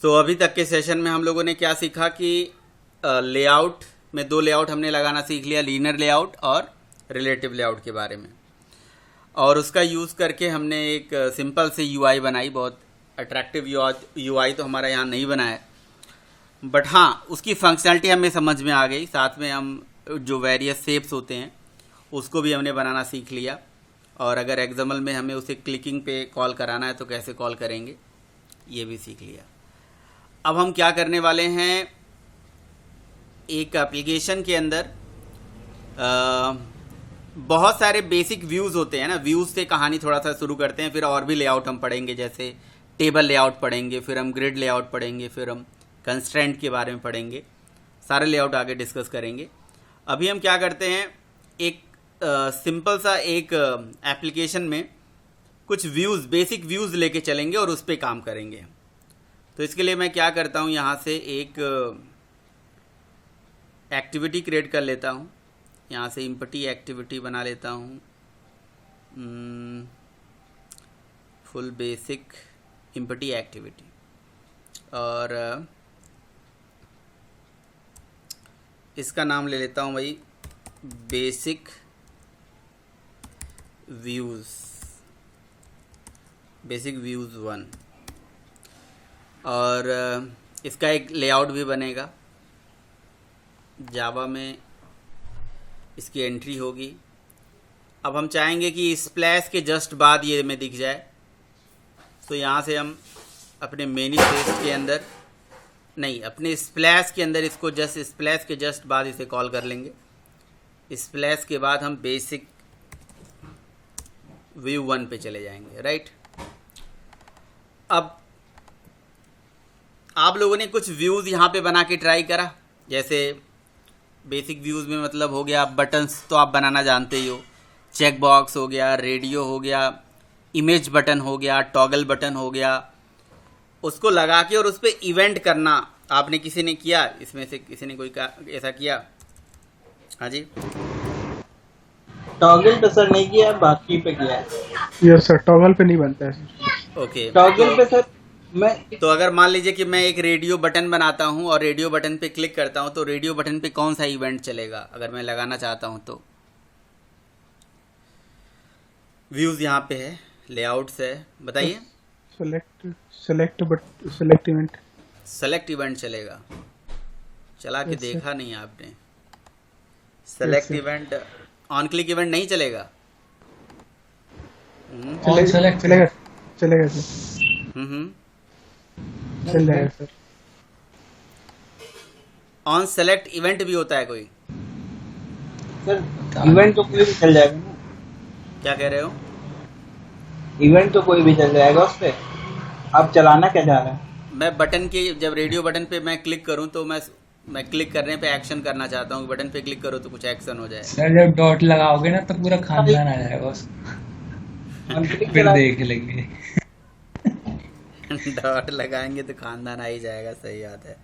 तो अभी तक के सेशन में हम लोगों ने क्या सीखा कि लेआउट में दो लेआउट हमने लगाना सीख लिया, लीनियर लेआउट और रिलेटिव लेआउट के बारे में। और उसका यूज़ करके हमने एक सिंपल सी यूआई बनाई, बहुत अट्रैक्टिव यूआई तो हमारा यहाँ नहीं बना है, बट हाँ उसकी फंक्शनैलिटी हमें समझ में आ गई। साथ में हम जो वेरियस शेप्स होते हैं उसको भी हमने बनाना सीख लिया, और अगर एक्सएमएल में हमें उसे क्लिकिंग पे कॉल कराना है तो कैसे कॉल करेंगे ये भी सीख लिया। अब हम क्या करने वाले हैं, एक एप्लीकेशन के अंदर बहुत सारे बेसिक व्यूज़ होते हैं ना, व्यूज़ से कहानी थोड़ा सा शुरू करते हैं, फिर और भी लेआउट हम पढ़ेंगे, जैसे टेबल लेआउट पढ़ेंगे, फिर हम ग्रिड लेआउट पढ़ेंगे, फिर हम कंस्ट्रेंट के बारे में पढ़ेंगे, सारे लेआउट आगे डिस्कस करेंगे। अभी हम क्या करते हैं, एक सिंपल सा एक एप्लीकेशन में कुछ व्यूज़, बेसिक व्यूज़ लेके चलेंगे और उस पर काम करेंगे। तो इसके लिए मैं क्या करता हूँ, यहाँ से एक एक्टिविटी क्रिएट कर लेता हूँ, यहाँ से इम्पटी एक्टिविटी बना लेता हूँ, फुल बेसिक इम्पटी एक्टिविटी, और इसका नाम ले लेता हूँ भाई बेसिक व्यूज़, बेसिक व्यूज़ 1, और इसका एक लेआउट भी बनेगा, जावा में इसकी एंट्री होगी। अब हम चाहेंगे कि स्प्लैश के जस्ट बाद ये हमें दिख जाए, तो यहाँ से हम अपने मैनिफेस्ट के अंदर नहीं, अपने स्प्लैश के अंदर इसको जस्ट स्प्लैश के जस्ट बाद इसे कॉल कर लेंगे। स्प्लैश के बाद हम बेसिक व्यू 1 पे चले जाएंगे, राइट। अब आप लोगों ने कुछ व्यूज़ यहाँ पे बना के ट्राई करा, जैसे बेसिक व्यूज़ में मतलब हो गया, बटन्स तो आप बनाना जानते ही हो, चेक बॉक्स हो गया, रेडियो हो गया, इमेज बटन हो गया, टॉगल बटन हो गया, उसको लगा के और उस पर इवेंट करना आपने किसी ने किया, इसमें से किसी ने कोई ऐसा किया? हाँ जी, टॉगल पे सर नहीं किया, बाकी पे किया है। यस सर, टॉगल पे नहीं बनता है सर। ओके। टॉगल पे सर मैं तो अगर मान लीजिए कि मैं एक रेडियो बटन बनाता हूँ और रेडियो बटन पे क्लिक करता हूँ, तो रेडियो बटन पे कौन सा इवेंट चलेगा अगर मैं लगाना चाहता हूँ? तो व्यूज़ यहाँ पे है, लेआउट्स है, बताइए। सेलेक्ट इवेंट, सेलेक्ट इवेंट चलेगा, चला के Yes, sir. देखा नहीं आपने? Select sir. Event, on click event नहीं चलेगा। चलेगा चलेगा सर, चल जाएगा सर। ऑन सेलेक्ट इवेंट भी होता है कोई? सर इवेंट तो कोई भी चल जाएगा ना, क्या कह रहे हो? इवेंट तो कोई भी चल जाएगा उस पे। आप चलाना क्या चाह रहे हैं? मैं बटन की, जब रेडियो बटन पे मैं क्लिक करूं तो मैं क्लिक करने पे एक्शन करना चाहता हूं, बटन पे क्लिक करो तो कुछ एक्शन हो जाए। सर जब डॉट लगाओगे ना तो पूरा खानदान आ जाएगा उस फिर देख लेंगे। डॉट लगाएंगे तो खानदान आ ही जाएगा, सही बात है।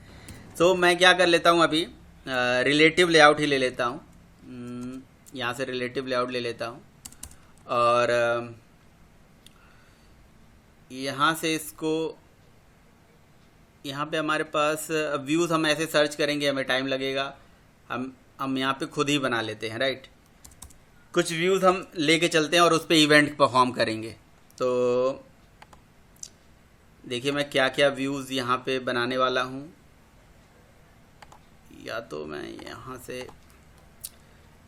तो मैं क्या कर लेता हूँ अभी, रिलेटिव लेआउट ही ले लेता हूँ, यहाँ से रिलेटिव लेआउट ले लेता हूँ, और यहाँ से इसको, यहाँ पे हमारे पास व्यूज़ हम ऐसे सर्च करेंगे, हमें टाइम लगेगा, हम यहाँ पे खुद ही बना लेते हैं, राइट। कुछ व्यूज़ हम लेके चलते हैं और उस पर इवेंट परफॉर्म करेंगे। तो देखिए मैं क्या क्या व्यूज़ यहाँ पे बनाने वाला हूँ, या तो मैं यहाँ से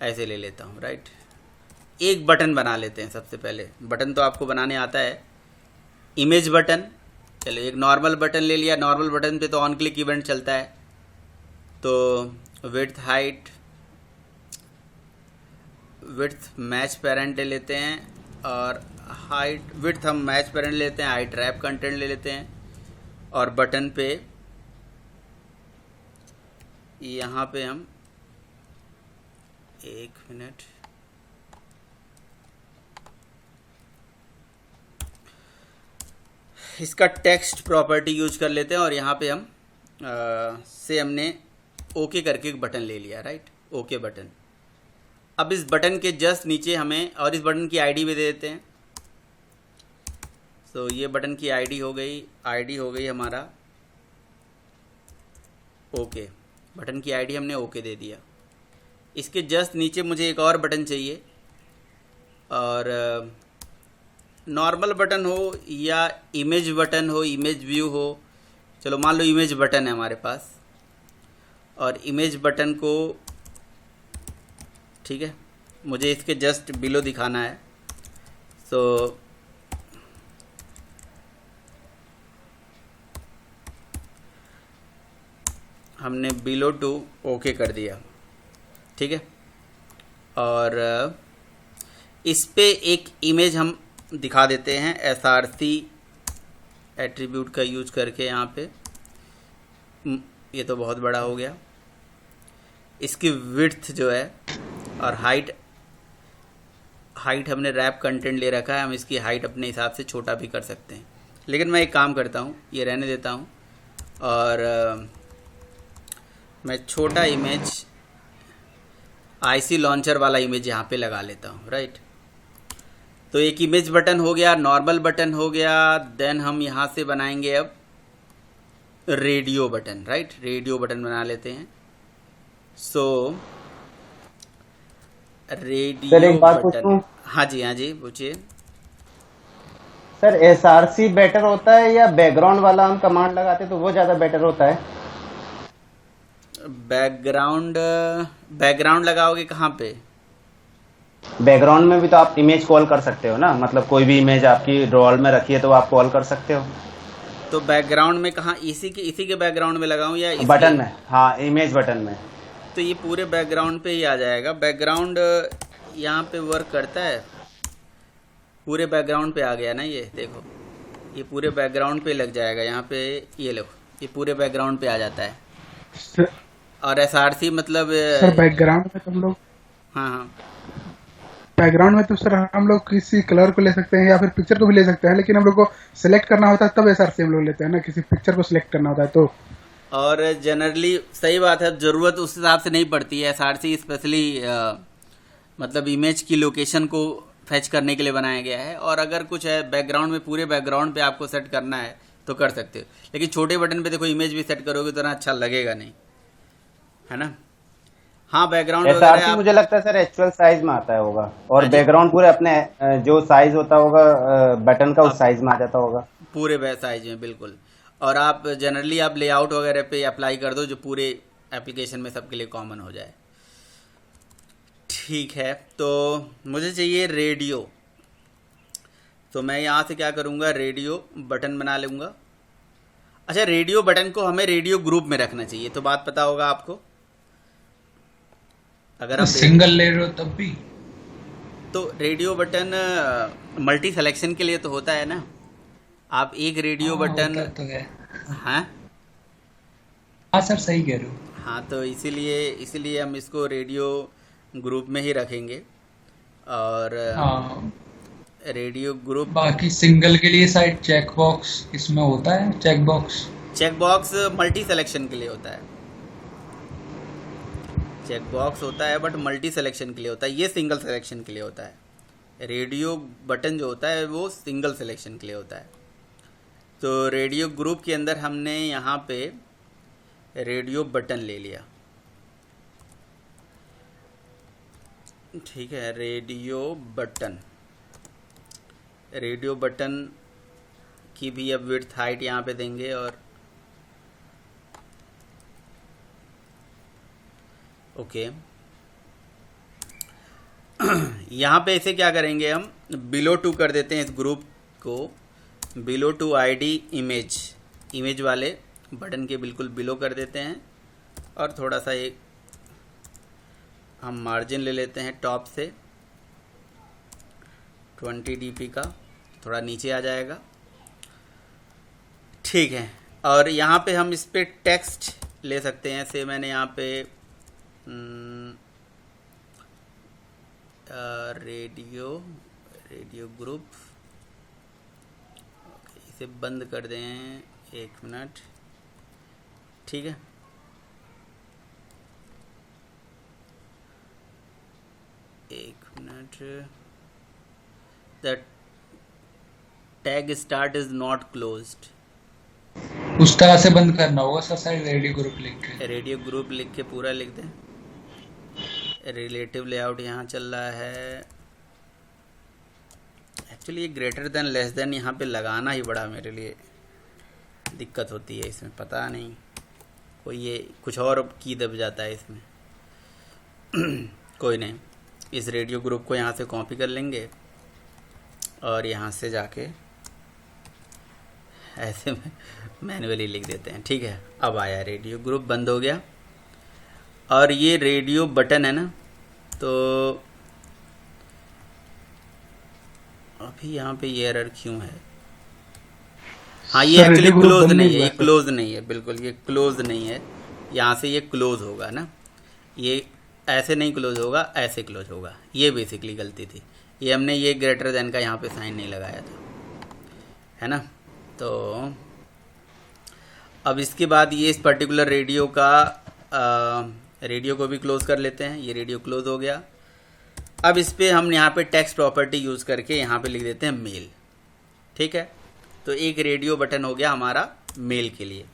ऐसे ले लेता हूँ, राइट। एक बटन बना लेते हैं सबसे पहले, बटन तो आपको बनाने आता है, इमेज बटन। चलो एक नॉर्मल बटन ले लिया, नॉर्मल बटन पे तो ऑन क्लिक इवेंट चलता है, तो width height, width match parent ले लेते हैं, और हाइट विड्थ हम मैच पेरेंट लेते हैं, हाइट रैप कंटेंट ले लेते हैं, और बटन पे यहाँ पे हम, एक मिनट, इसका टेक्स्ट प्रॉपर्टी यूज कर लेते हैं, और यहाँ पे हम से हमने ओके करके एक बटन ले लिया, राइट, ओके बटन। अब इस बटन के जस्ट नीचे हमें, और इस बटन की आईडी भी दे देते हैं, तो ये बटन की आईडी हो गई हमारा ओके, बटन की आईडी हमने ओके दे दिया। इसके जस्ट नीचे मुझे एक और बटन चाहिए, और नॉर्मल बटन हो या इमेज बटन हो, इमेज व्यू हो। चलो मान लो इमेज बटन है हमारे पास, और इमेज बटन को, ठीक है, मुझे इसके जस्ट बिलो दिखाना है। सो हमने बिलो टू ओके कर दिया, ठीक है। और इस पे एक इमेज हम दिखा देते हैं SRC एट्रीब्यूट का यूज करके। यहाँ पे ये तो बहुत बड़ा हो गया। इसकी विड्थ जो है और हाइट हमने रैप कंटेंट ले रखा है, हम इसकी हाइट अपने हिसाब से छोटा भी कर सकते हैं। लेकिन मैं एक काम करता हूँ, ये रहने देता हूँ, और मैं छोटा इमेज IC लॉन्चर वाला इमेज यहाँ पे लगा लेता हूँ, राइट। तो एक इमेज बटन हो गया, नॉर्मल बटन हो गया। देन हम यहाँ से बनाएंगे अब radio button, right. Radio button बना लेते हैं। सो रेडियो सर एक बात बटन, पूछूं? हाँ जी हाँ जी पूछिए। सर SRC बेटर होता है या बैकग्राउंड वाला हम कमांड लगाते तो वो ज्यादा बेटर होता है? बैकग्राउंड लगाओगे कहाँ पे? बैकग्राउंड में भी तो आप इमेज कॉल कर सकते हो ना, मतलब कोई भी इमेज आपकी ड्रॉअर में रखी है तो आप कॉल कर सकते हो। तो बैकग्राउंड में कहाँ? इसी के बैकग्राउंड में लगाऊं या बटन में? हाँ, इमेज बटन में। तो ये पूरे बैकग्राउंड पे ही आ जाएगा। बैकग्राउंड यहाँ पे वर्क करता है, पूरे बैकग्राउंड पे आ गया ना। ये देखो, ये पूरे बैकग्राउंड पे लग जाएगा यहाँ पे। ये लो, ये पूरे बैकग्राउंड पे आ जाता है। सर और SRC मतलब बैकग्राउंड में तो हम लोग, हाँ हाँ, बैकग्राउंड में तो सर हम लोग किसी कलर को ले सकते हैं या फिर पिक्चर को भी ले सकते हैं, लेकिन हम लोग को सिलेक्ट करना होता है तब SRC हम लोग लेते हैं ना, किसी पिक्चर को सिलेक्ट करना होता है तो। और जनरली सही बात है, ज़रूरत उस हिसाब से नहीं पड़ती है। SRC स्पेशली मतलब इमेज की लोकेशन को फैच करने के लिए बनाया गया है। और अगर कुछ है बैकग्राउंड में, पूरे बैकग्राउंड पे आपको सेट करना है तो कर सकते हो। लेकिन छोटे बटन पे देखो, इमेज भी सेट करोगे तो ना अच्छा लगेगा नहीं, है ना। हाँ, बैकग्राउंड SRC मुझे लगता है सर एक्चुअल साइज में आता है होगा, और बैकग्राउंड पूरे अपने जो साइज होता होगा बटन का उस साइज में आ जाता होगा, पूरे साइज में, बिल्कुल। और आप जनरली आप लेआउट वगैरह पे अप्लाई कर दो जो पूरे एप्लीकेशन में सबके लिए कॉमन हो जाए। ठीक है, तो मुझे चाहिए रेडियो। तो मैं यहाँ से क्या करूँगा, रेडियो बटन बना लूँगा। अच्छा, रेडियो बटन को हमें रेडियो ग्रुप में रखना चाहिए, तो बात पता होगा आपको। अगर आप सिंगल ले रहे हो तब भी तो रेडियो बटन मल्टी सिलेक्शन के लिए तो होता है ना। आप एक रेडियो बटन, होता तो है। हाँ हाँ सर, सही कह रहे हो। हाँ, तो इसीलिए हम इसको रेडियो ग्रुप में ही रखेंगे। और हाँ, रेडियो ग्रुप, बाकी सिंगल के लिए साइड चेक बॉक्स इसमें होता है। चेक बॉक्स मल्टी सिलेक्शन के लिए होता है। चेक बॉक्स होता है बट मल्टी सिलेक्शन के लिए होता है, ये सिंगल सिलेक्शन के लिए होता है। रेडियो बटन जो होता है वो सिंगल सिलेक्शन के लिए होता है। तो रेडियो ग्रुप के अंदर हमने यहाँ पे रेडियो बटन ले लिया, ठीक है। रेडियो बटन की भी अब विड्थ हाइट यहाँ पे देंगे। और ओके, यहाँ पे इसे क्या करेंगे, हम बिलो टू कर देते हैं। इस ग्रुप को बिलो टू आईडी इमेज वाले बटन के बिल्कुल बिलो कर देते हैं। और थोड़ा सा एक हम मार्जिन ले लेते हैं टॉप से 20 dp का, थोड़ा नीचे आ जाएगा, ठीक है। और यहाँ पे हम इस पे टेक्स्ट ले सकते हैं। से मैंने यहाँ पे रेडियो ग्रुप, इसे बंद कर दें, 1 मिनट, ठीक है। The tag start is not closed. उस तरह से बंद करना होगा सर, साइड रेडियो ग्रुप लिख के। रेडियो ग्रुप लिख के पूरा लिख दें। रिलेटिव लेआउट यहाँ चल रहा है। एक्चुअली ये ग्रेटर देन लेस देन यहाँ पे लगाना ही बड़ा मेरे लिए दिक्कत होती है इसमें, पता नहीं कोई ये कुछ और की दब जाता है इसमें। कोई नहीं, इस रेडियो ग्रुप को यहाँ से कॉपी कर लेंगे और यहाँ से जाके ऐसे में मैन्युअली लिख देते हैं। ठीक है, अब आया रेडियो ग्रुप, बंद हो गया। और ये रेडियो बटन है ना, तो अभी यहाँ पे ये एरर क्यों है? हाँ, ये sir, actually radio group close बंद नहीं नहीं है, हुआ ये सर। क्लोज नहीं है, बिल्कुल ये क्लोज नहीं है। यहाँ से ये क्लोज होगा ना, ये ऐसे नहीं क्लोज होगा, ऐसे क्लोज होगा। ये बेसिकली गलती थी, ये हमने ये ग्रेटर देन का यहाँ पे साइन नहीं लगाया था, है ना। तो अब इसके बाद ये इस पर्टिकुलर रेडियो का रेडियो को भी क्लोज कर लेते हैं। ये रेडियो क्लोज हो गया। अब इस पर हम यहाँ पे टेक्स्ट प्रॉपर्टी यूज़ करके यहाँ पे लिख देते हैं मेल। ठीक है, तो एक रेडियो बटन हो गया हमारा मेल के लिए।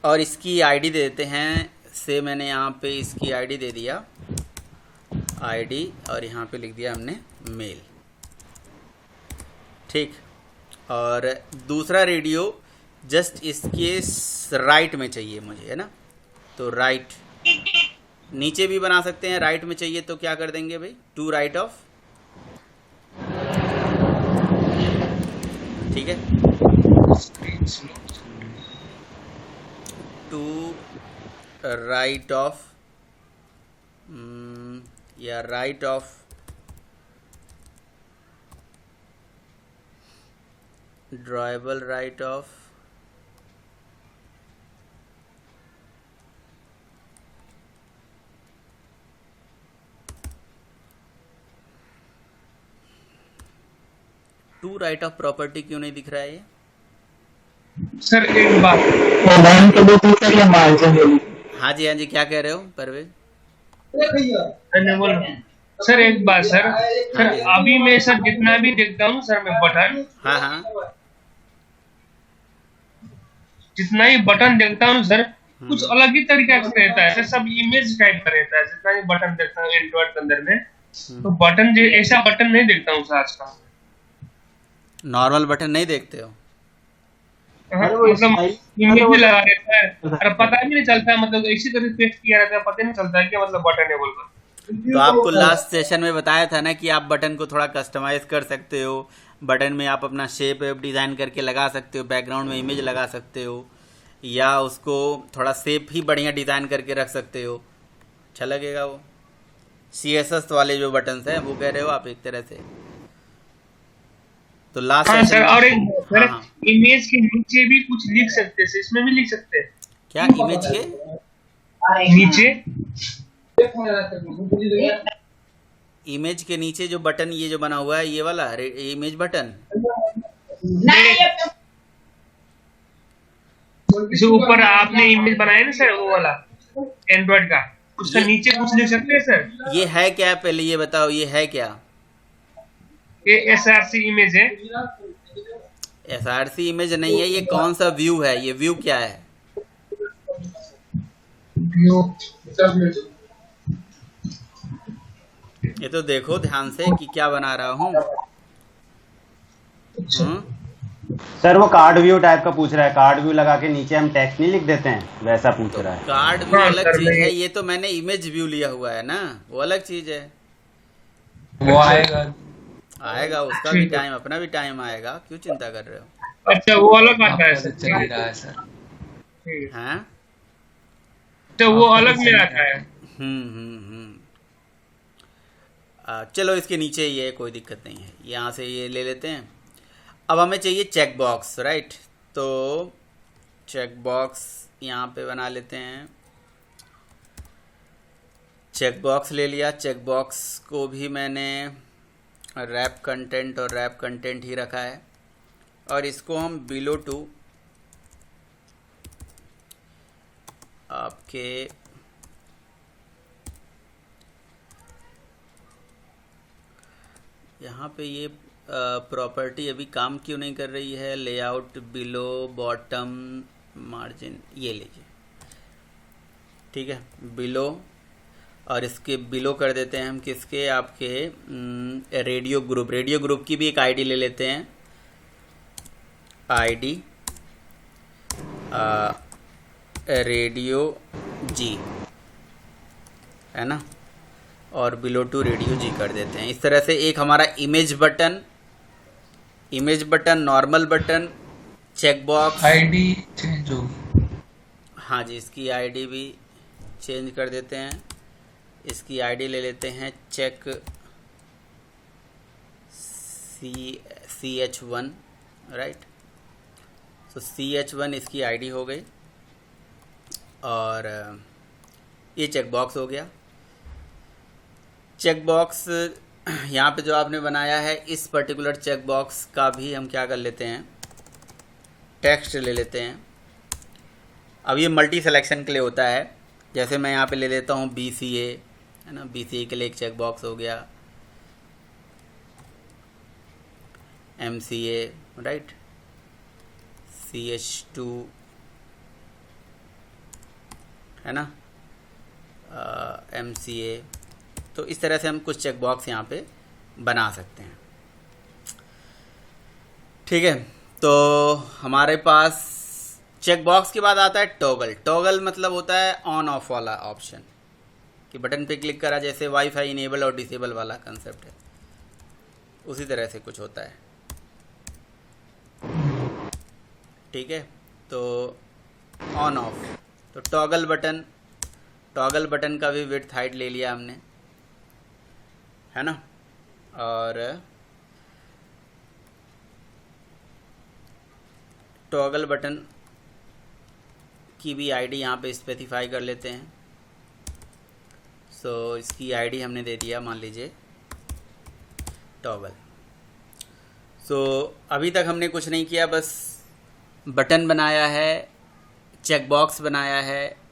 और इसकी आईडी दे देते हैं, से मैंने यहाँ पे इसकी आईडी दे दिया आईडी, और यहाँ पे लिख दिया हमने मेल। ठीक, और दूसरा रेडियो जस्ट इसके राइट में चाहिए मुझे, है ना। तो राइट, नीचे भी बना सकते हैं, राइट में चाहिए तो क्या कर देंगे भाई, टू राइट ऑफ। ठीक है, टू राइट ऑफ, या right of dribble right of to right of property क्यों नहीं दिख रहा है ये? सर एक बात, लाइन के लिए सर ये मार्जिन है। हाँ जी, हाँ जी, क्या कह रहे हो परवेज? मैंने बोला सर एक बात सर, सर अभी मैं सर जितना भी देखता हूँ सर मैं बटन, हाँ हाँ, जितना ही बटन देखता हूँ सर कुछ अलग ही तरीका से रहता है सर, सब इमेज टाइप का रहता है। जितना ही बटन देखता हूँ एंड्रॉइड के अंदर में, तो बटन ऐसा बटन नहीं देखता हूँ सर आज का। नॉर्मल बटन नहीं देखते हो? मतलब इमेज भी लगा रहता है और पता भी नहीं चलता, मतलब इसी तरह से पेस्ट किया रहता है, पता नहीं चलता है कि मतलब बटन है बोलकर। तो आपको लास्ट सेशन में बताया था ना कि आप बटन को थोड़ा कस्टमाइज कर सकते हो। बटन में आप अपना शेप वेप डिज़ाइन करके लगा सकते हो, बैकग्राउंड में इमेज लगा सकते हो, या उसको थोड़ा शेप ही बढ़िया डिज़ाइन करके रख सकते हो, अच्छा लगेगा वो। CSS वाले जो बटन्स हैं वो कह रहे हो आप एक तरह से। तो लास्ट हाँ सर, और एक सर हाँ, हाँ। इमेज के नीचे भी कुछ लिख सकते हैं, इसमें भी लिख सकते हैं क्या इमेज के नीचे। इमेज के नीचे जो बटन ये जो बना हुआ है, ये वाला इमेज बटन, इसे ऊपर आपने इमेज बनाया ना सर वो वाला एंड्रॉइड का, उसका नीचे कुछ लिख सकते हैं सर। ये है क्या, पहले ये बताओ ये है क्या? ये SRC इमेज है। SRC इमेज नहीं है, ये कौन सा व्यू है? ये व्यू क्या है? ये तो देखो ध्यान से कि क्या बना रहा हूँ। सर वो कार्ड व्यू टाइप का पूछ रहा है, कार्ड व्यू लगा के नीचे हम टेक्स्ट नहीं लिख देते हैं, वैसा पूछ रहा है। कार्ड व्यू हाँ, अलग सर, चीज है, नहीं। ये तो मैंने इमेज व्यू लिया हुआ है ना, वो अलग चीज है। वो आएगा। आएगा, उसका भी टाइम, अपना भी टाइम आएगा, क्यों चिंता कर रहे हो? अच्छा वो अलग आता है आपको तो सर। चल ही रहा है सर। ठीक है। हाँ, तो वो आपको अलग तो में चल आता है। चलो इसके नीचे ये कोई दिक्कत नहीं है, यहाँ से ये ले लेते हैं। अब हमें चाहिए चेक बॉक्स, राइट? तो चेक बॉक्स यहाँ पे बना लेते हैं। चेक बॉक्स ले लिया। चेक बॉक्स को भी मैंने रैप कंटेंट और रैप कंटेंट ही रखा है, और इसको हम बिलो टू आपके यहाँ पे ये प्रॉपर्टी अभी काम क्यों नहीं कर रही है? लेआउट बिलो बॉटम मार्जिन ये लीजिए, ठीक है, बिलो, और इसके बिलो कर देते हैं हम किसके, आपके रेडियो ग्रुप की भी एक आईडी ले लेते हैं, आईडी रेडियो जी, है ना, और बिलो टू रेडियो जी कर देते हैं। इस तरह से एक हमारा image button, normal button, check box, ID change होगी। हाँ जी, इसकी आईडी भी चेंज कर देते हैं। इसकी आईडी ले लेते हैं चेक CH1, राइट। तो CH1 इसकी आईडी हो गई, और ये चेक बॉक्स हो गया। चेक बॉक्स यहाँ पे जो आपने बनाया है, इस पर्टिकुलर चेक बॉक्स का भी हम क्या कर लेते हैं, टेक्स्ट ले लेते हैं। अब ये मल्टी सिलेक्शन के लिए होता है, जैसे मैं यहाँ पे ले लेता हूँ BCA, है ना, BCA के लिए एक चेक बॉक्स हो गया, MCA, राइट, CH2, है ना, MCA। तो इस तरह से हम कुछ चेक बॉक्स यहाँ पे बना सकते हैं, ठीक है। तो हमारे पास चेक बॉक्स के बाद आता है टॉगल मतलब होता है ऑन ऑफ वाला ऑप्शन, कि बटन पे क्लिक करा, जैसे वाईफाई इनेबल और डिसेबल वाला कंसेप्ट है, उसी तरह से कुछ होता है, ठीक है। तो ऑन ऑफ, तो टॉगल बटन का भी विड्थ हाइट ले लिया हमने, है ना, और टॉगल बटन की भी आईडी यहाँ पे स्पेसिफाई कर लेते हैं। सो इसकी आईडी हमने दे दिया, मान लीजिए टॉगल। सो अभी तक हमने कुछ नहीं किया, बस बटन बनाया है, चेक बॉक्स बनाया है,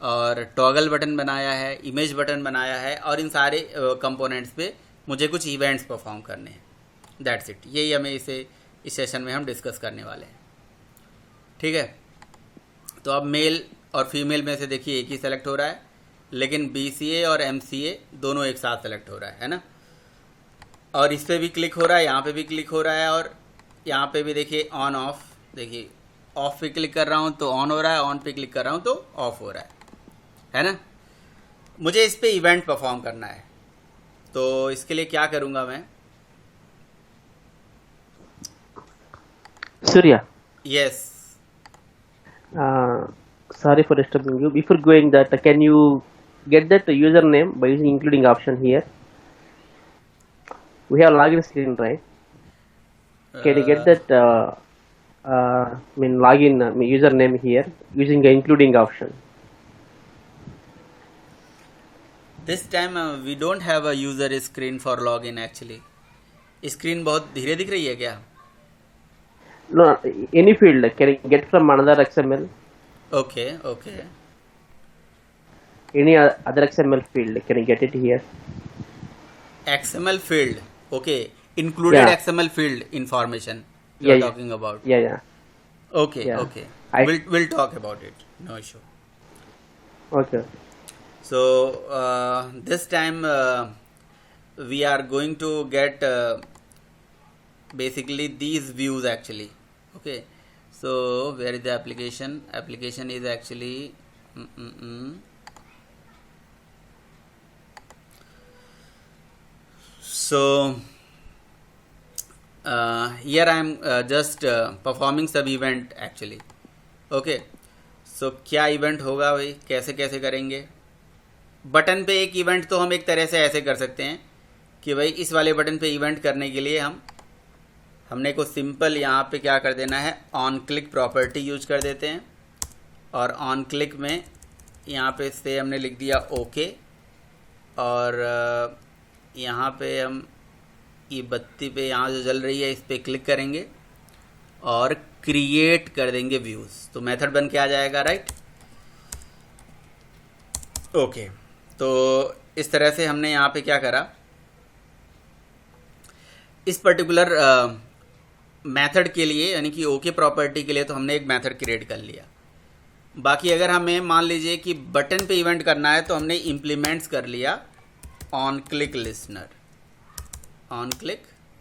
और टॉगल बटन बनाया है, इमेज बटन बनाया है, और इन सारे कंपोनेंट्स पे मुझे कुछ इवेंट्स परफॉर्म करने हैं। दैट्स इट, यही हमें इस सेशन में हम डिस्कस करने वाले हैं, ठीक है। तो अब मेल और फीमेल में से देखिए एक ही सेलेक्ट हो रहा है, लेकिन BCA और MCA दोनों एक साथ सेलेक्ट हो रहा है ना, और इस पर भी क्लिक हो रहा है, यहाँ पे भी क्लिक हो रहा है, और यहाँ पे भी देखिए ऑन ऑफ, देखिए ऑफ पे क्लिक कर रहा हूँ तो ऑन हो रहा है, ऑन पे क्लिक कर रहा हूँ तो ऑफ हो रहा है ना। मुझे इस पे इवेंट परफॉर्म करना है, तो इसके लिए क्या करूँगा मैं, Surya, yes, sorry for disturbing you. Before going that, can you get that username by using including option here? We have login screen, right? Can you get that login username here using the including option? This time we don't have a user screen for login actually. Screen बहुत धीरे दिख रही है क्या? No, any field can you get from another XML? Okay, Any other XML field can you get it here? XML field, okay, included Yeah. XML field information you are talking about. Yeah. Okay, Yeah. okay. I- We'll talk about it. No issue. Okay. So this time we are going to get basically these views actually. Okay. So where is the application? Application is actually so here I am just performing sub event actually. Okay. So क्या event होगा भाई, कैसे कैसे करेंगे? Button पे एक event तो हम एक तरह से ऐसे कर सकते हैं कि भाई इस वाले बटन पे इवेंट करने के लिए हमने को सिंपल यहाँ पे क्या कर देना है, ऑन क्लिक प्रॉपर्टी यूज कर देते हैं, और ऑन क्लिक में यहाँ पे से हमने लिख दिया ओके, और यहाँ पे हम ये बत्ती पे यहाँ जो जल रही है इस पर क्लिक करेंगे और क्रिएट कर देंगे व्यूज़, तो मेथड बन के आ जाएगा, राइट। ओके, तो इस तरह से हमने यहाँ पे क्या करा, इस पर्टिकुलर मेथड के लिए यानी कि ओके प्रॉपर्टी के लिए तो हमने एक मेथड क्रिएट कर लिया। बाकी अगर हमें मान लीजिए कि बटन पे इवेंट करना है तो हमने इम्प्लीमेंट्स कर लिया on click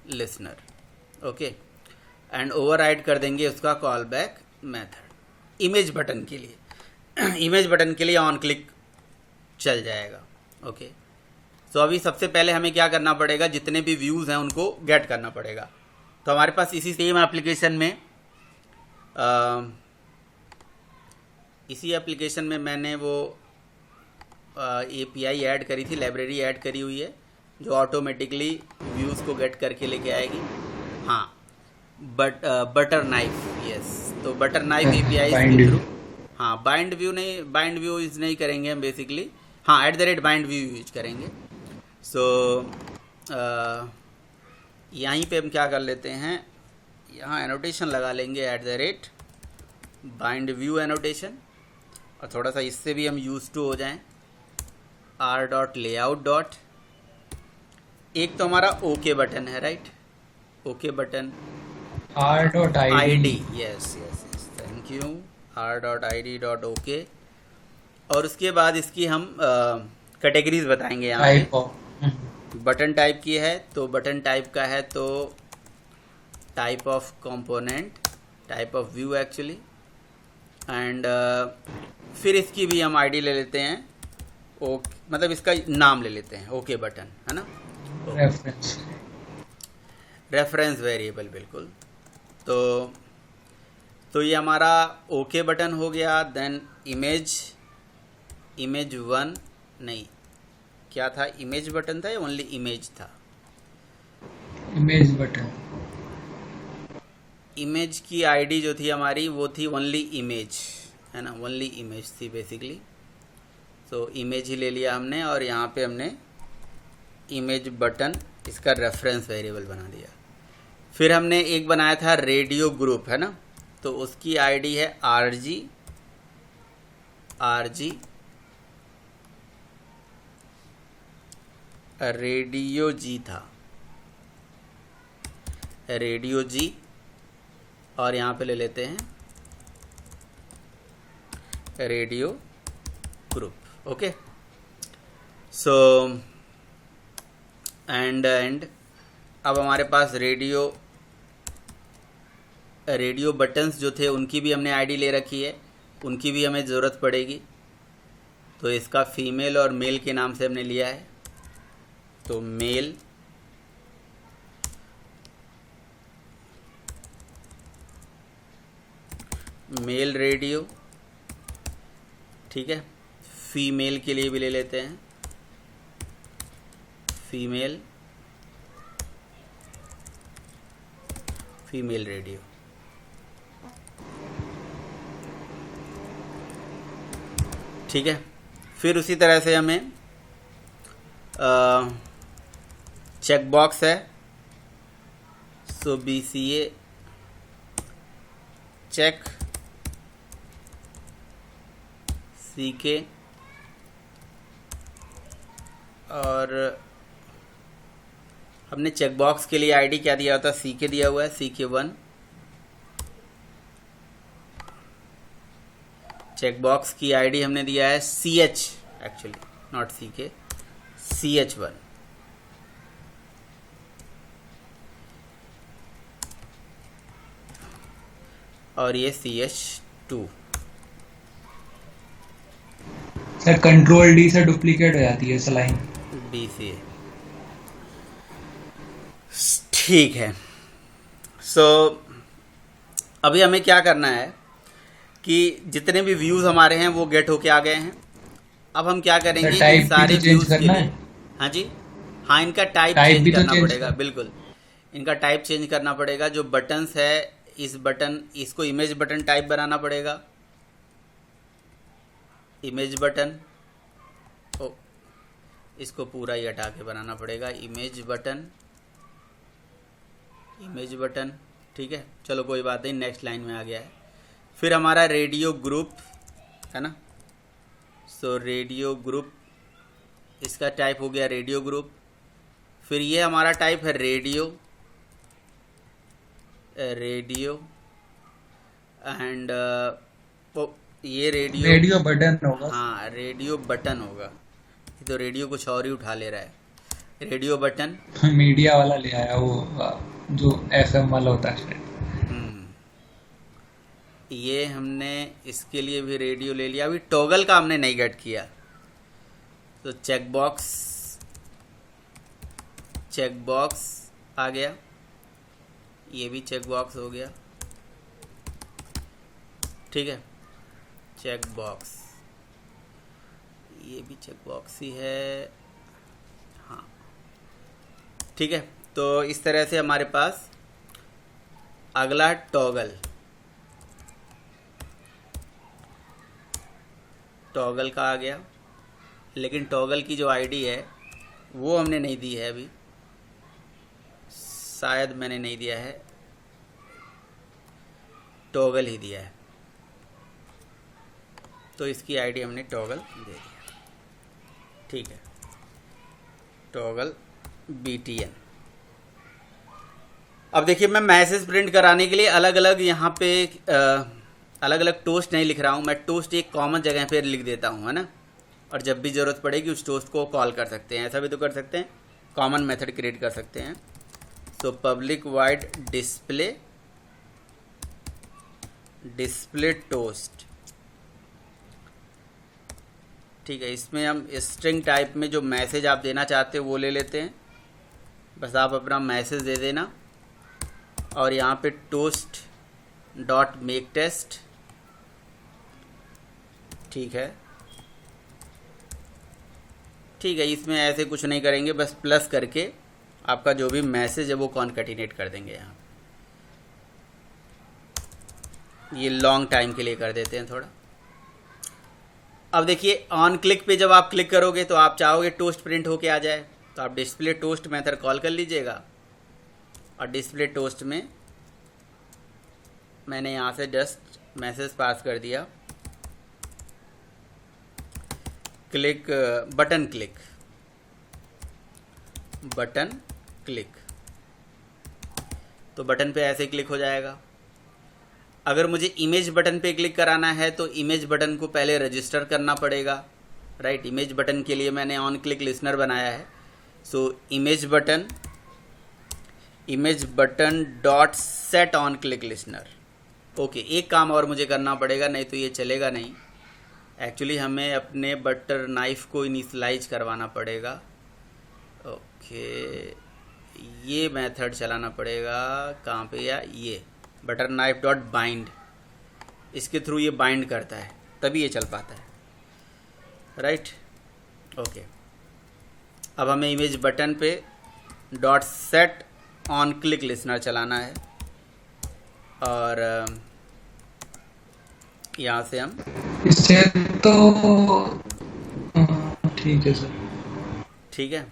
listener, okay, and override कर देंगे उसका call back method image button के लिए। इमेज बटन के लिए ऑन क्लिक चल जाएगा, ओके। तो अभी सबसे पहले हमें क्या करना पड़ेगा, जितने भी व्यूज़ हैं उनको गेट करना पड़ेगा। तो हमारे पास इसी सेम एप्लीकेशन में इसी एप्लीकेशन में मैंने वो API ऐड करी थी, लाइब्रेरी ऐड करी हुई है जो ऑटोमेटिकली व्यूज़ को गेट करके लेके आएगी। हाँ, बटर नाइफ, यस। तो बटर नाइफ API के थ्रू, हाँ, बाइंड व्यू यूज नहीं करेंगे हम बेसिकली, हाँ, @bind व्यू यूज करेंगे। सो यहीं पे हम क्या कर लेते हैं, यहाँ एनोटेशन लगा लेंगे @bind व्यू एनोटेशन, और थोड़ा सा इससे भी हम यूज टू हो जाएं। r.layout. एक तो हमारा ओके बटन है, right, okay button r.id, yes, thank you, r.id.ok। और उसके बाद इसकी हम कैटेगरीज बताएंगे यहाँ टाइप पे। ऑफ बटन टाइप की है तो बटन टाइप का है तो type of component, type of view actually, and फिर इसकी भी हम आईडी ले लेते हैं, ओके, मतलब इसका नाम ले लेते हैं ओके बटन, है ना, रेफरेंस। रेफरेंस वेरिएबल, बिल्कुल। तो ये हमारा ओके बटन हो गया। देन इमेज 1, नहीं, क्या था, इमेज बटन था या ओनली इमेज था? इमेज बटन, इमेज की आईडी जो थी हमारी वो थी ओनली इमेज, है ना, ओनली इमेज थी बेसिकली। तो इमेज ही ले लिया हमने, और यहाँ पे हमने इमेज बटन इसका रेफरेंस वेरिएबल बना दिया। फिर हमने एक बनाया था रेडियो ग्रुप, है ना, तो उसकी आईडी है RG रेडियो जी था, रेडियो जी, और यहाँ पे ले लेते हैं radio group, okay. So and अब हमारे पास रेडियो बटन्स जो थे उनकी भी हमने आईडी ले रखी है, उनकी भी हमें ज़रूरत पड़ेगी। तो इसका फीमेल और मेल के नाम से हमने लिया है, तो मेल रेडियो, ठीक है। फीमेल के लिए भी ले लेते हैं फीमेल रेडियो, ठीक है। फिर उसी तरह से हमें चेक बॉक्स है, सो BCA चेक CK, और हमने चेक बॉक्स के लिए आईडी क्या दिया होता है, CK दिया हुआ है, CK1। चेक बॉक्स की आईडी हमने दिया है CH, actually not CK, CH1। और ये CH2। सर कंट्रोल D से डुप्लीकेट हो जाती है इस लाइन। BCA, ठीक है। सो अभी हमें क्या करना है कि जितने भी व्यूज़ हमारे हैं वो गेट होके आ गए हैं। अब हम क्या करेंगे, सर टाइप इन सारे भी तो चेंज व्यूज़ के करना लिए, है। हाँ जी, हाँ, इनका टाइप टाइप चेंज भी तो करना चेंज पड़ेगा, बिल्कुल, इनका टाइप चेंज करना पड़ेगा। जो बटन्स है, इस बटन, इसको इमेज बटन टाइप बनाना पड़ेगा, इमेज बटन, ओ, इसको पूरा ही हटा के बनाना पड़ेगा, इमेज बटन, ठीक है। चलो कोई बात नहीं, नेक्स्ट लाइन में आ गया है। फिर हमारा रेडियो ग्रुप है ना, सो रेडियो ग्रुप, इसका टाइप हो गया रेडियो ग्रुप। फिर ये हमारा टाइप है रेडियो एंड ये रेडियो रेडियो बटन होगा। हाँ रेडियो बटन होगा। ये तो रेडियो कुछ और ही उठा ले रहा है। रेडियो बटन मीडिया वाला ले आया वो जो FM वाला होता है शायद। ये हमने इसके लिए भी रेडियो ले लिया। अभी टॉगल का हमने नहीं गेट किया, तो चेक बॉक्स आ गया, ये भी चेक बॉक्स हो गया। ठीक है, चेक बॉक्स, ये भी चेक बॉक्स ही है। हाँ ठीक है, तो इस तरह से हमारे पास अगला टॉगल का आ गया। लेकिन टॉगल की जो आईडी है वो हमने नहीं दी है अभी, शायद मैंने नहीं दिया है, टॉगल ही दिया है, तो इसकी आईडी हमने टॉगल दे दिया। ठीक है, टॉगल BTN। अब देखिए, मैं मैसेज प्रिंट कराने के लिए अलग अलग यहाँ पे अलग अलग टोस्ट नहीं लिख रहा हूँ। मैं टोस्ट एक कॉमन जगह पे लिख देता हूँ, है ना, और जब भी ज़रूरत पड़ेगी उस टोस्ट को कॉल कर सकते हैं। ऐसा भी तो कर सकते हैं, कॉमन मेथड क्रिएट कर सकते हैं। तो पब्लिक वाइड डिस्प्ले टोस्ट। ठीक है, इसमें हम स्ट्रिंग टाइप में जो मैसेज आप देना चाहते हो वो ले लेते हैं। बस आप अपना मैसेज दे देना और यहाँ पे टोस्ट डॉट मेक टेस्ट। ठीक है, इसमें ऐसे कुछ नहीं करेंगे, बस प्लस करके आपका जो भी मैसेज है वो कॉन्कैटिनेट कर देंगे। यहाँ ये लॉन्ग टाइम के लिए कर देते हैं थोड़ा। अब देखिए, ऑन क्लिक पे जब आप क्लिक करोगे तो आप चाहोगे टोस्ट प्रिंट होके आ जाए, तो आप डिस्प्ले टोस्ट मेथड कॉल कर लीजिएगा और डिस्प्ले टोस्ट में मैंने यहाँ से जस्ट मैसेज पास कर दिया, बटन क्लिक, तो बटन पे ऐसे क्लिक हो जाएगा। अगर मुझे इमेज बटन पे क्लिक कराना है तो इमेज बटन को पहले रजिस्टर करना पड़ेगा, राइट। इमेज बटन के लिए मैंने ऑन क्लिक लिसनर बनाया है। So image button dot set on click listener. Okay, एक काम और मुझे करना पड़ेगा, नहीं तो ये चलेगा नहीं। एक्चुअली हमें अपने बटर नाइफ को इनिशियलाइज करवाना पड़ेगा। ओके, ये मेथड चलाना पड़ेगा। कहाँ पे? या ये बटर नाइफ डॉट बाइंड, इसके थ्रू ये बाइंड करता है, तभी ये चल पाता है, राइट। ओके, अब हमें इमेज बटन पे dot set on click listener चलाना है और यहाँ से हम इससे तो ठीक है सर। ठीक है,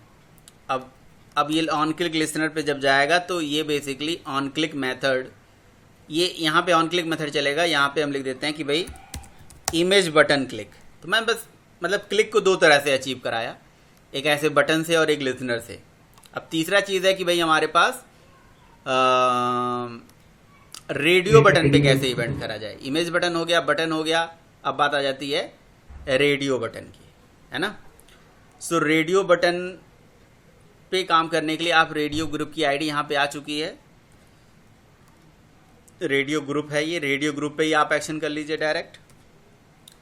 अब ये ऑन क्लिक लिसनर पे जब जाएगा तो ये बेसिकली ऑन क्लिक मेथड, ये यहाँ पे ऑन क्लिक मेथड चलेगा। यहाँ पे हम लिख देते हैं कि भाई इमेज बटन क्लिक। तो मैं बस मतलब क्लिक को दो तरह से अचीव कराया, एक ऐसे बटन से और एक लिसनर से। अब तीसरा चीज़ है कि भाई हमारे पास रेडियो बटन पे कैसे इवेंट करा जाए। इमेज बटन हो गया, बटन हो गया, अब बात आ जाती है रेडियो बटन की, है ना। सो रेडियो बटन पे काम करने के लिए आप रेडियो ग्रुप की आईडी यहाँ पे आ चुकी है, रेडियो ग्रुप है ये। रेडियो ग्रुप पे ही आप एक्शन कर लीजिए डायरेक्ट।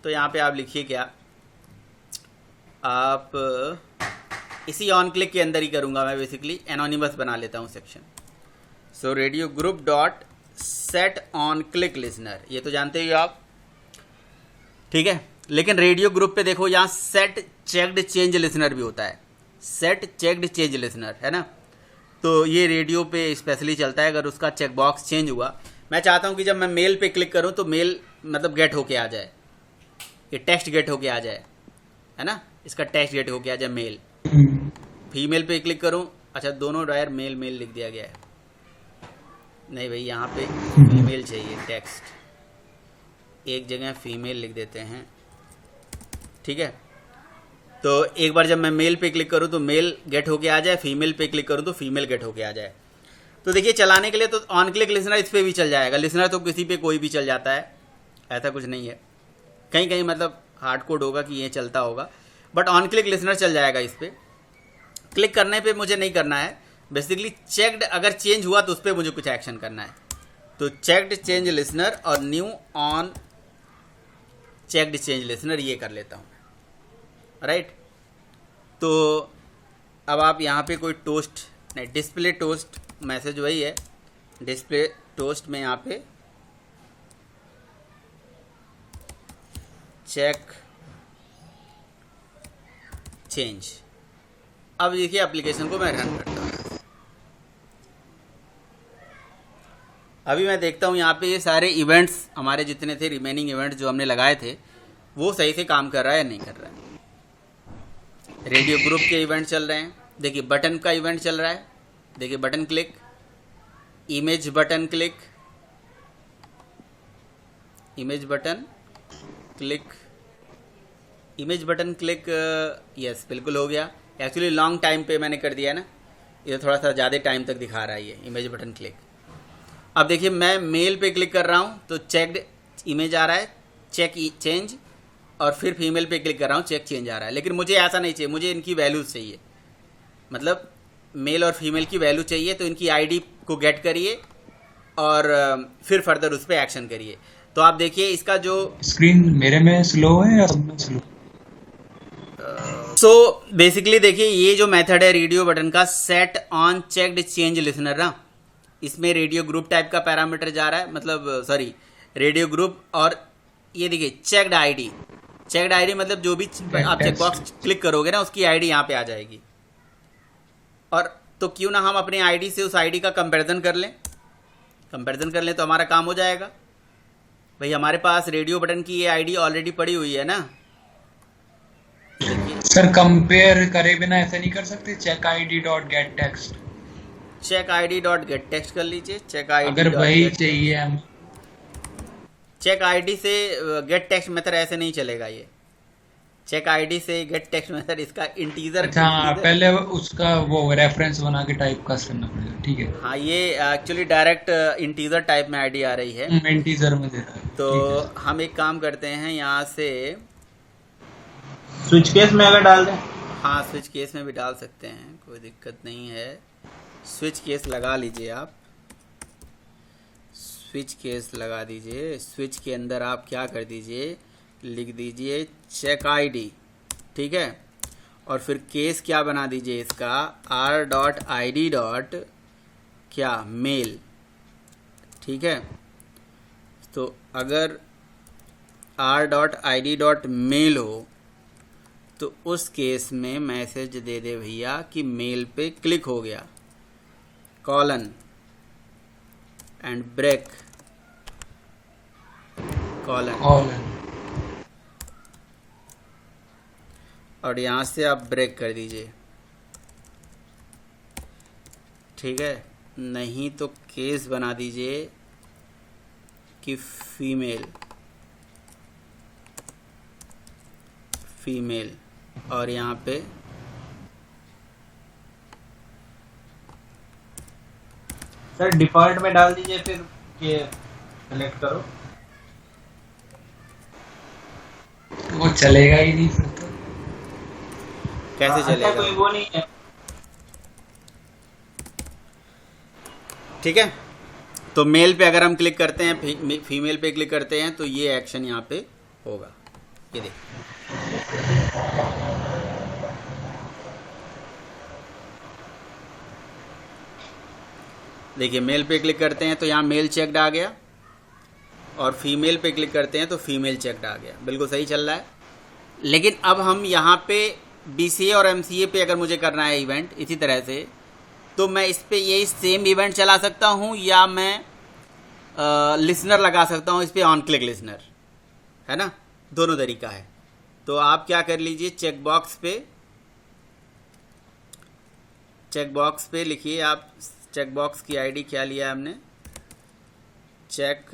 तो यहाँ पे आप लिखिए क्या, आप इसी ऑन क्लिक के अंदर ही करूँगा मैं, बेसिकली एनोनिमस बना लेता हूँ section. So radio group dot set on click listener, ये तो जानते ही आप, ठीक है। लेकिन रेडियो ग्रुप पे देखो यहाँ सेट चेक्ड चेंज लिसनर भी होता है, सेट चेक्ड चेंज लिसनर, है ना। तो ये रेडियो पे स्पेशली चलता है। अगर उसका चेक बॉक्स चेंज हुआ, मैं चाहता हूँ कि जब मैं मेल पे क्लिक करूँ तो मेल मतलब गेट होके आ जाए, ये टेक्स्ट गेट होके आ जाए, है ना। इसका टेक्स्ट गेट होके आ जाए मेल। फीमेल पे क्लिक करूँ, अच्छा दोनों डायर मेल मेल लिख दिया गया है, नहीं भाई यहाँ पे फीमेल चाहिए, टेक्स्ट एक जगह फीमेल लिख देते हैं, ठीक है। तो एक बार जब मैं मेल पे क्लिक करूँ तो मेल गेट होके आ जाए, फीमेल पे क्लिक करूँ तो फीमेल गेट होके आ जाए। तो देखिए, चलाने के लिए तो ऑन क्लिक लिसनर इस पर भी चल जाएगा। लिसनर तो किसी पे कोई भी चल जाता है, ऐसा कुछ नहीं है, कहीं कहीं मतलब हार्ड कोड होगा कि ये चलता होगा, बट ऑन क्लिक लिसनर चल जाएगा इस पर। क्लिक करने पे मुझे नहीं करना है, बेसिकली चेक्ड अगर चेंज हुआ तो उस पर मुझे कुछ एक्शन करना है। तो चेक्ड चेंज लिसनर और new on checked change listener ये कर लेता हूँ, राइट। तो अब आप यहाँ पे कोई टोस्ट नहीं, डिस्प्ले टोस्ट मैसेज वही है, डिस्प्ले टोस्ट में यहाँ पे चेक चेंज। अब देखिए एप्लीकेशन को मैं रन करता हूँ। अभी मैं देखता हूँ यहाँ पे ये सारे इवेंट्स हमारे जितने थे, रिमेनिंग इवेंट्स जो हमने लगाए थे, वो सही से काम कर रहा है या नहीं कर रहा है। रेडियो ग्रुप के इवेंट चल रहे हैं, देखिए बटन का इवेंट चल रहा है, देखिए button click, image button click, image button click, image button click, yes बिल्कुल हो गया। एक्चुअली लॉन्ग टाइम पे मैंने कर दिया है ना, ये थोड़ा सा ज़्यादा टाइम तक दिखा रहा है ये इमेज बटन क्लिक। अब देखिए मैं मेल पे क्लिक कर रहा हूँ तो चेक्ड इमेज आ रहा है, चेक चेंज, और फिर फीमेल पे क्लिक कर रहा हूँ, चेक चेंज आ रहा है। लेकिन मुझे ऐसा नहीं चाहिए, मुझे इनकी वैल्यूज़ चाहिए, मतलब मेल और फीमेल की वैल्यू चाहिए। तो इनकी आईडी को गेट करिए और फिर फर्दर उस पर एक्शन करिए। तो आप देखिए इसका जो स्क्रीन मेरे में स्लो है या तुम में स्लो? सो बेसिकली देखिए ये जो मेथड है रेडियो बटन का, set on checked change listener ना, इसमें रेडियो ग्रुप टाइप का पैरामीटर जा रहा है, मतलब सॉरी रेडियो ग्रुप, और ये देखिए चेक्ड आईडी, चेक्ड आईडी मतलब जो भी आप चेकबॉक्स क्लिक करोगे ना उसकी आईडी यहाँ पे आ जाएगी। और तो क्यों ना हम अपनी आईडी से उस आईडी का कंपैरिजन कर लें, कंपैरिजन कर लें तो हमारा काम हो जाएगा। भाई हमारे पास रेडियो बटन की ये आईडी ऑलरेडी पड़ी हुई है ना। सर कंपेयर करे बिना ऐसा नहीं कर सकते? Check ID dot get text, check ID dot get text कर लीजिए। चेक आईडी अगर वही चाहिए हम, चेक आईडी से गेट टेक्स्ट मेथड ऐसे नहीं चलेगा। ये चेक आईडी से गेट टेक्स्ट मेथड इसका इंटीजर, अच्छा पहले उसका वो रेफरेंस बना के टाइप कास्ट करना पड़ेगा, ठीक है। हाँ ये एक्चुअली डायरेक्ट इंटीजर टाइप में आईडी आ रही है, इंटीजर में दे रहा है। तो हम एक काम करते हैं यहाँ से स्विच केस में अगर डाल दें, हाँ स्विच केस में भी डाल सकते हैं, कोई दिक्कत नहीं है। स्विच केस लगा लीजिए आप, स्विच केस लगा दीजिए। स्विच के अंदर आप क्या कर दीजिए, लिख दीजिए चेक आईडी, ठीक है, और फिर केस क्या बना दीजिए इसका, R dot I D dot क्या मेल, ठीक है। तो अगर R dot I D dot mail हो तो उस केस में मैसेज दे दे भैया कि मेल पे क्लिक हो गया, कॉलन एंड ब्रेक, कॉलन, और यहाँ से आप ब्रेक कर दीजिए, ठीक है। नहीं तो केस बना दीजिए कि फीमेल, और यहाँ पे सर डिफॉल्ट में डाल दीजिए, फिर ये सेलेक्ट करो। वो चलेगा ही नहीं फिर तो। कैसे चलेगा? कोई वो नहीं है, ठीक है। तो मेल पे अगर हम क्लिक करते हैं, फीमेल पे क्लिक करते हैं तो ये एक्शन यहाँ पे होगा, ये देखिए। देखिए मेल पे क्लिक करते हैं तो यहाँ मेल चेक्ड आ गया, और फीमेल पे क्लिक करते हैं तो फीमेल चेक्ड आ गया, बिल्कुल सही चल रहा है। लेकिन अब हम यहाँ पे BCA और MCA पे अगर मुझे करना है इवेंट इसी तरह से, तो मैं इस पे यही सेम इवेंट चला सकता हूँ, या मैं लिसनर लगा सकता हूँ इस पे, ऑन क्लिक लिसनर, है ना, दोनों तरीका है। तो आप क्या कर लीजिए, चेकबॉक्स पे लिखिए आप, चेकबॉक्स की आईडी क्या लिया है हमने, चेक,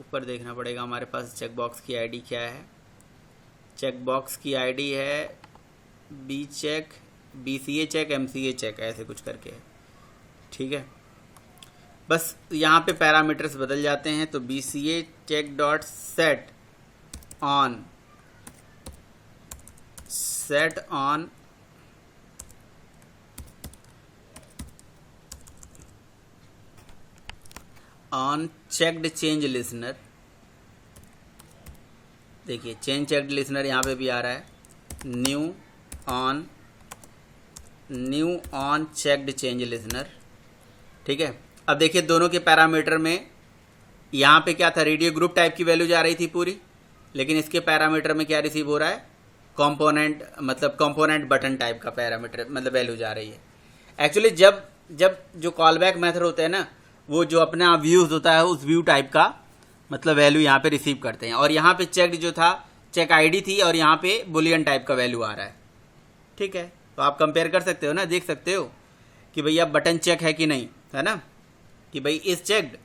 ऊपर देखना पड़ेगा हमारे पास चेकबॉक्स की आईडी क्या है। चेकबॉक्स की आईडी है B check, BCA check, MCA check, ऐसे कुछ करके है, ठीक है। बस यहाँ पे पैरामीटर्स बदल जाते हैं। तो BCA check dot set on checked change listener. देखिए चेंज चेक्ड लिसनर यहाँ पे भी आ रहा है, new on checked change listener. ठीक है, अब देखिए दोनों के पैरामीटर में यहाँ पे क्या था, रेडियो ग्रुप टाइप की वैल्यू जा रही थी पूरी, लेकिन इसके पैरामीटर में क्या रिसीव हो रहा है, कंपोनेंट बटन टाइप का पैरामीटर मतलब वैल्यू जा रही है। एक्चुअली जब जो कॉल बैक मेथड होते हैं ना, वो जो अपना व्यूज होता है उस व्यू टाइप का मतलब वैल्यू यहाँ पे रिसीव करते हैं। और यहाँ पे चेक्ड जो था चेक आईडी थी और यहाँ पे बुलियन टाइप का वैल्यू आ रहा है। ठीक है, तो आप कंपेयर कर सकते हो ना, देख सकते हो कि भैया बटन चेक है कि नहीं, है ना, कि भाई इस चेक्ड,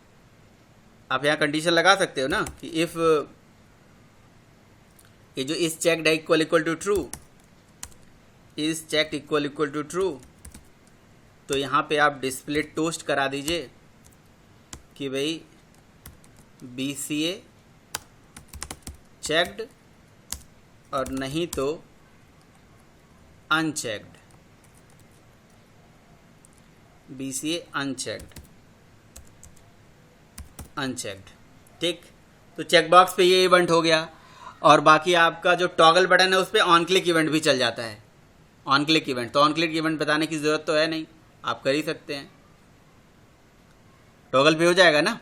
आप यहाँ कंडीशन लगा सकते हो ना कि इफ ये जो इस चेक्ड है इक्वल टू ट्रू, इस चेक्ड इक्वल टू ट्रू, तो यहाँ पे आप डिस्प्ले टोस्ट करा दीजिए कि भाई BCA चेक्ड और नहीं तो अनचेक्ड, BCA अनचेक्ड। ठीक, तो चेक बॉक्स पे ये इवेंट हो गया। और बाकी आपका जो टॉगल बटन है उस पर ऑन क्लिक इवेंट भी चल जाता है, ऑन क्लिक इवेंट। तो ऑन क्लिक इवेंट बताने की ज़रूरत तो है नहीं, आप कर ही सकते हैं, टॉगल पे हो जाएगा ना।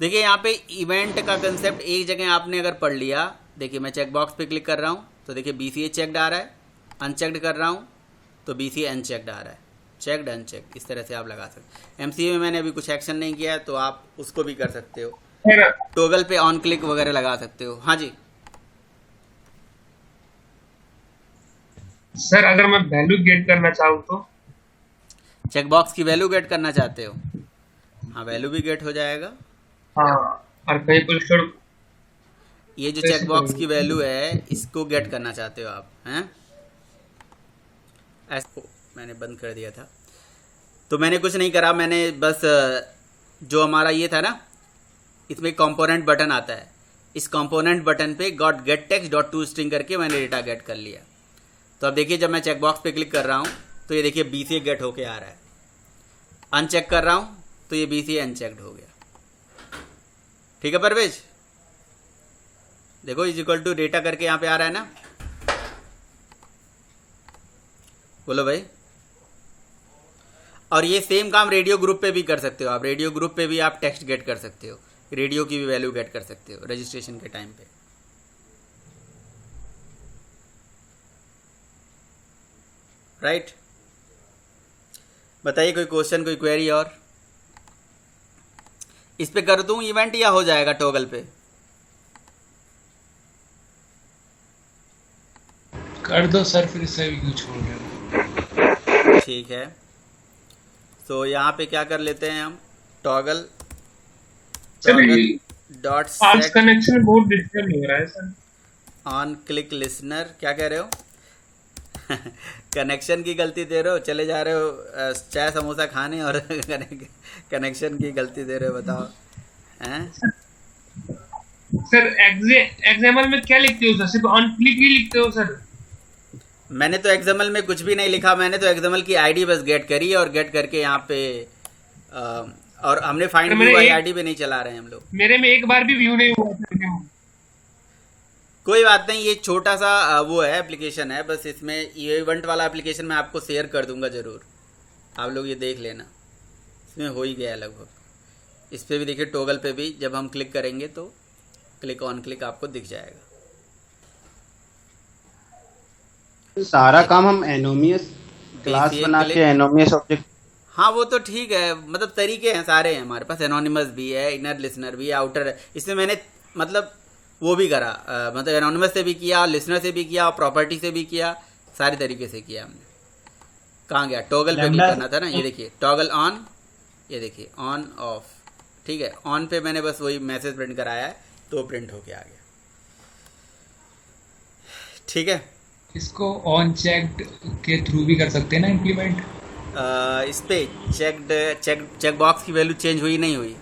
देखिए यहाँ पे इवेंट का कंसेप्ट एक जगह आपने अगर पढ़ लिया, देखिए मैं चेक बॉक्स पे क्लिक कर रहा हूँ तो देखिए BCA चेक्ड आ रहा है, अनचेक्ड कर रहा हूँ तो BCA अनचेक्ड आ रहा है, चेक्ड अनचेक्ड, इस तरह से आप लगा सकते हैं। MCA में मैंने अभी कुछ एक्शन नहीं किया है तो आप उसको भी कर सकते हो, टॉगल पे ऑन क्लिक वगैरह लगा सकते हो। हाँ जी सर, अगर मैं वैल्यू गेट करना चाहूँ तो चेक बॉक्स की वैल्यू गेट करना चाहते हो, हाँ वैल्यू भी गेट हो जाएगा। हाँ, और कहीं पर स्टोर, ये जो चेक बॉक्स की वैल्यू है इसको गेट करना चाहते हो आप, हैं? ऐसा मैंने बंद कर दिया था, तो मैंने कुछ नहीं करा, मैंने बस जो हमारा ये था ना, इसमें कंपोनेंट बटन आता है, इस कंपोनेंट बटन पे got get text dot to string करके मैंने डेटा गेट कर लिया। तो अब देखिए जब मैं चेक बॉक्स पे क्लिक कर रहा हूँ तो ये देखिए BCA गेट होके आ रहा है, अनचेक कर रहा हूँ तो ये BCA अनचेक्ड हो गया। ठीक है परवेज, देखो इज इक्वल टू डेटा करके यहाँ पे आ रहा है ना, बोलो भाई। और ये सेम काम रेडियो ग्रुप पे भी कर सकते हो आप, रेडियो ग्रुप पे भी आप टेक्स्ट गेट कर सकते हो, रेडियो की भी वैल्यू गेट कर सकते हो रजिस्ट्रेशन के टाइम पे। राइट, बताइए कोई क्वेश्चन, कोई क्वेरी और? इस पे कर दूं इवेंट या हो जाएगा टॉगल पे? कर दो सर, फिर से भी क्यों छोड़ रहे हो? ठीक है, तो यहाँ पे क्या कर लेते हैं हम, टॉगल डॉट आज सेट कनेक्शन बहुत डिस्टर्ब हो रहा है सर। ऑन क्लिक लिसनर, क्या कह रहे हो? कनेक्शन की गलती दे रहे हो, चले जा रहे हो चाय समोसा खाने और कनेक्शन की गलती दे रहे हो, बताओ हैं? सर एक्सएमएल में क्या लिखते हो सर, सिर्फ ऑन क्लिक ही लिखते हो सर? मैंने तो एक्सएमएल में कुछ भी नहीं लिखा, मैंने तो एक्सएमएल की आईडी बस गेट करी और गेट करके यहाँ पे और हमने फाइंड व्यू वाली आईडी पे नहीं चला रहे हैं हम लोग। मेरे में एक बार भी व्यू नहीं हुआ सर। कोई बात नहीं, ये छोटा सा वो है एप्लीकेशन है, बस इसमें ये इवेंट वाला एप्लीकेशन मैं आपको शेयर कर दूंगा ज़रूर, आप लोग ये देख लेना, इसमें हो ही गया है लगभग। इस पे भी देखिए, टॉगल पे भी जब हम क्लिक करेंगे तो क्लिक ऑन क्लिक आपको दिख जाएगा। सारा काम हम एनोमियस क्लास बना के एनोमियस ऑब्जेक्ट, हाँ वो तो ठीक है, मतलब तरीके हैं सारे हैं हमारे पास, एनोनिमस भी है, इनर लिसनर भी है, आउटर है। इसमें मैंने मतलब वो भी करा, मतलब एनोनिमस से भी किया, लिसनर से भी किया और प्रॉपर्टी से भी किया, सारे तरीके से किया हमने। कहाँ गया, टॉगल पे भी करना था ना, ये देखिए टॉगल ऑन, ये देखिए ऑन ऑफ, ठीक है। ऑन पे मैंने बस वही मैसेज प्रिंट कराया है तो प्रिंट होके आ गया, ठीक है। इसको ऑन चेक्ड के थ्रू भी कर सकते हैं ना इम्प्लीमेंट? इस पे चेक बॉक्स की वैल्यू चेंज हुई नहीं हुई?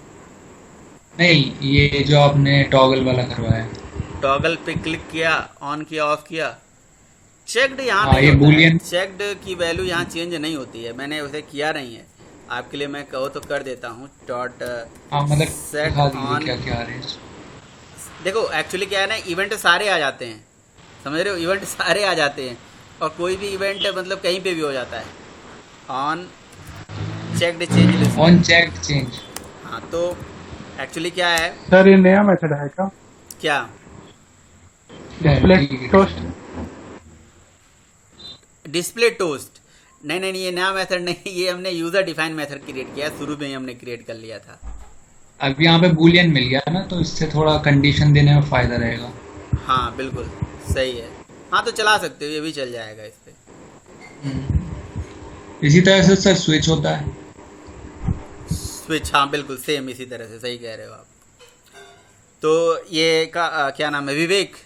नहीं, ये जो आपने टॉगल वाला करवाया है। टॉगल पे क्लिक किया, ऑन किया, ऑफ किया, चेक्ड यहाँ हाँ, नहीं ये होता है। boolean- चेक्ड की वैल्यू यहाँ चेंज नहीं होती है, मैंने उसे किया नहीं है। आपके लिए मैं कहो तो कर देता हूँ। डॉट हाँ मतलब सेट दिखा दीजिए ऑन। क्या क्या आ रहे हैं। देखो एक्चुअली क्या है ना, इवेंट सारे आ जाते हैं, समझ रहे हो, इवेंट सारे आ जाते हैं और कोई भी इवेंट मतलब कहीं पे भी हो जाता है। On checked change list. On check change. हाँ तो एक्चुअली क्या है, सर ये नया मेथड है क्या? क्या डिस्प्ले ठीक है। टोस्ट? Display toast? नहीं नहीं नहीं, ये नया मेथड नहीं, ये हमने यूजर डिफाइन मेथड क्रिएट किया, शुरू में ही हमने क्रिएट कर लिया था। अब यहाँ पे बूलियन मिल गया ना, तो इससे थोड़ा कंडीशन देने में फायदा रहेगा। हाँ बिल्कुल सही है। हाँ तो चला सकते हो, ये भी चल जाएगा इस पे। इसी तरह से सर स्विच होता है। स्विच, हाँ बिल्कुल सेम इसी तरह से, सही कह रहे हो आप। तो ये क्या नाम है विवेक,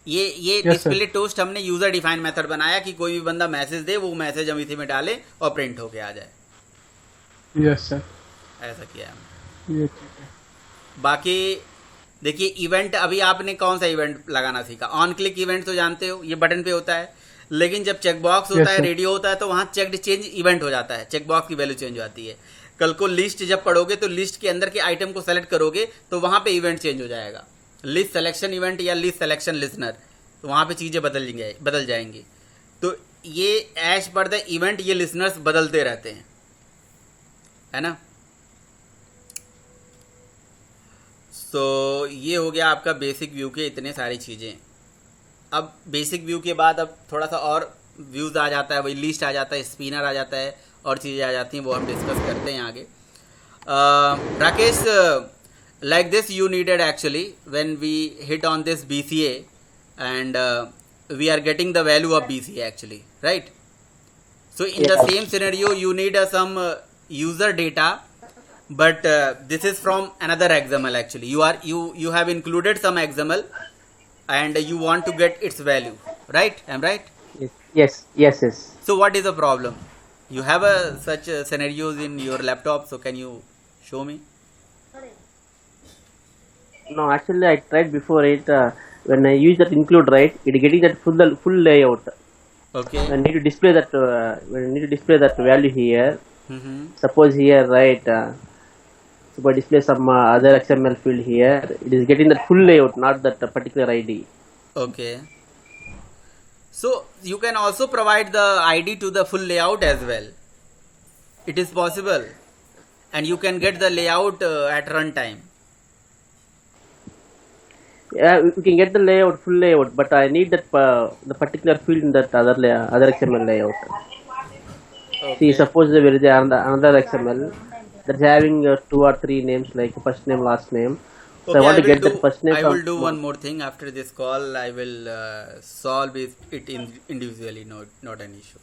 ये sir. डिस्प्ले टोस्ट हमने यूजर डिफाइन मेथड बनाया कि कोई भी बंदा मैसेज दे, वो मैसेज हम इसी में डालें और प्रिंट होके आ जाए। यस सर, ऐसा किया हमने। ये ठीक है। बाकी देखिए इवेंट, अभी आपने कौन सा इवेंट लगाना सीखा? ऑन क्लिक इवेंट तो जानते हो, ये बटन पे होता है, लेकिन जब चेक बॉक्स होता है, sir. रेडियो होता है, तो वहाँ चेक चेंज इवेंट हो जाता है, चेक बॉक्स की वैल्यू चेंज हो जाती है। कल को लिस्ट जब पढ़ोगे तो लिस्ट के अंदर के आइटम को सेलेक्ट करोगे तो वहाँ पे इवेंट चेंज हो जाएगा, लिस्ट सिलेक्शन इवेंट या लिस्ट सिलेक्शन लिसनर, तो वहाँ पे चीज़ें बदल जाएंगी। तो ये एज पर द इवेंट ये लिसनर्स बदलते रहते हैं, है ना। तो ये हो गया आपका बेसिक व्यू के इतने सारी चीज़ें। अब बेसिक व्यू के बाद अब थोड़ा सा और व्यूज़ आ जाता है, वही लिस्ट आ जाता है, स्पिनर आ जाता है, और चीज़ें आ जाती हैं, वो हम डिस्कस करते हैं आगे। Rakesh, like this you needed actually when we hit on this BCA and we are getting the value of BCA actually, right? So in the same scenario you need some user data, but this is from another XML actually. You have included some XML and you want to get its value, right? Am I right? Yes. So what is the problem? You have such scenarios in your laptop, so can you show me? No, actually I tried before it. When I use that include, right, it getting that full layout. Okay. I need to display that. When I need to display that value here. Mm-hmm. Suppose here, right. So I display some other XML field here. It is getting that full layout, not that particular ID. Okay. So you can also provide the ID to the full layout as well. It is possible, and you can get the layout at runtime. Yeah, we can get the layout, full layout, but I need that the particular field in that other XML layout. Okay. See, suppose there is another XML that's having 2 or 3 names like first name, last name. So Okay, I want to will get do, that first name. I will do one more thing after this call. I will solve it individually. Not an issue.